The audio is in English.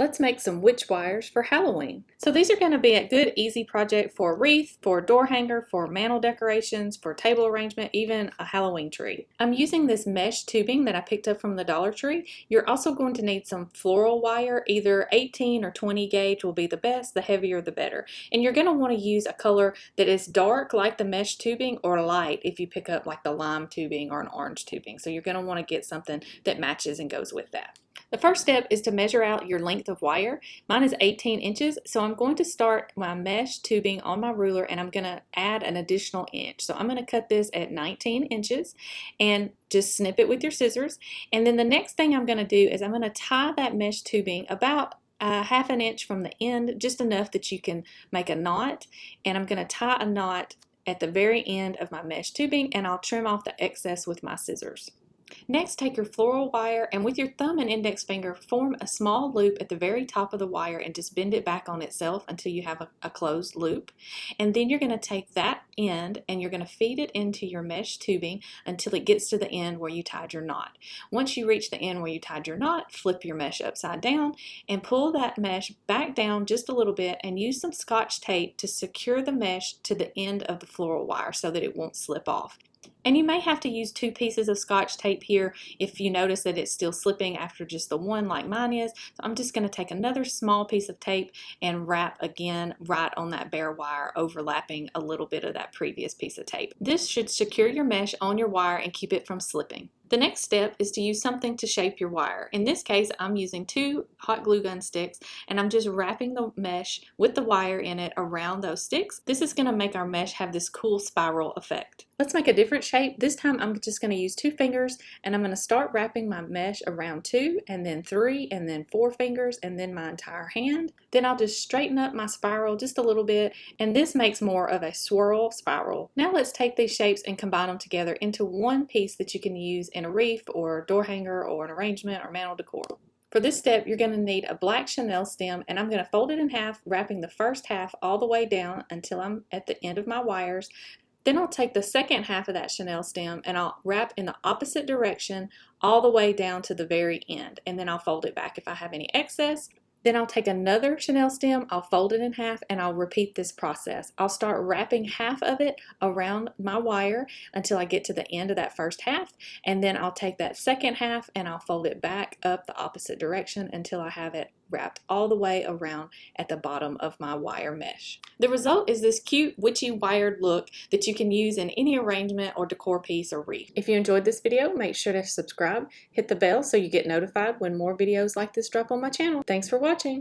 Let's make some witch wires for Halloween. So these are going to be a good easy project for a wreath, for a door hanger, for mantle decorations, for table arrangement, even a Halloween tree. I'm using this mesh tubing that I picked up from the Dollar Tree. You're also going to need some floral wire, either 18 or 20 gauge will be the best, the heavier the better. And you're going to want to use a color that is dark like the mesh tubing or light if you pick up like the lime tubing or an orange tubing. So you're going to want to get something that matches and goes with that. The first step is to measure out your length of wire. Mine is 18 inches, so I'm going to start my mesh tubing on my ruler and I'm going to add an additional inch. So I'm going to cut this at 19 inches and just snip it with your scissors. And then the next thing I'm going to do is I'm going to tie that mesh tubing about half an inch from the end, just enough that you can make a knot. And I'm going to tie a knot at the very end of my mesh tubing and I'll trim off the excess with my scissors. Next, take your floral wire and with your thumb and index finger form a small loop at the very top of the wire and just bend it back on itself until you have a closed loop. And then you're going to take that end and you're going to feed it into your mesh tubing until it gets to the end where you tied your knot. Once you reach the end where you tied your knot, flip your mesh upside down and pull that mesh back down just a little bit and use some Scotch tape to secure the mesh to the end of the floral wire so that it won't slip off. And you may have to use 2 pieces of Scotch tape here if you notice that it's still slipping after just the one like mine is. So I'm just going to take another small piece of tape and wrap again right on that bare wire, overlapping a little bit of that previous piece of tape. This should secure your mesh on your wire and keep it from slipping. The next step is to use something to shape your wire. In this case, I'm using 2 hot glue gun sticks and I'm just wrapping the mesh with the wire in it around those sticks. This is going to make our mesh have this cool spiral effect. Let's make a different shape. This time I'm just going to use 2 fingers and I'm going to start wrapping my mesh around 2 and then 3 and then 4 fingers and then my entire hand. Then I'll just straighten up my spiral just a little bit and this makes more of a swirl spiral. Now let's take these shapes and combine them together into one piece that you can use in a wreath or a door hanger or an arrangement or mantle decor. For this step, you're going to need a black chenille stem and I'm going to fold it in half, wrapping the first half all the way down until I'm at the end of my wires. Then I'll take the second half of that chenille stem and I'll wrap in the opposite direction all the way down to the very end. And then I'll fold it back if I have any excess. Then I'll take another chenille stem, I'll fold it in half, and I'll repeat this process. I'll start wrapping half of it around my wire until I get to the end of that first half, and then I'll take that second half and I'll fold it back up the opposite direction until I have it wrapped all the way around at the bottom of my wire mesh. The result is this cute witchy wired look that you can use in any arrangement or decor piece or wreath. If you enjoyed this video, make sure to subscribe, hit the bell so you get notified when more videos like this drop on my channel. Thanks for watching.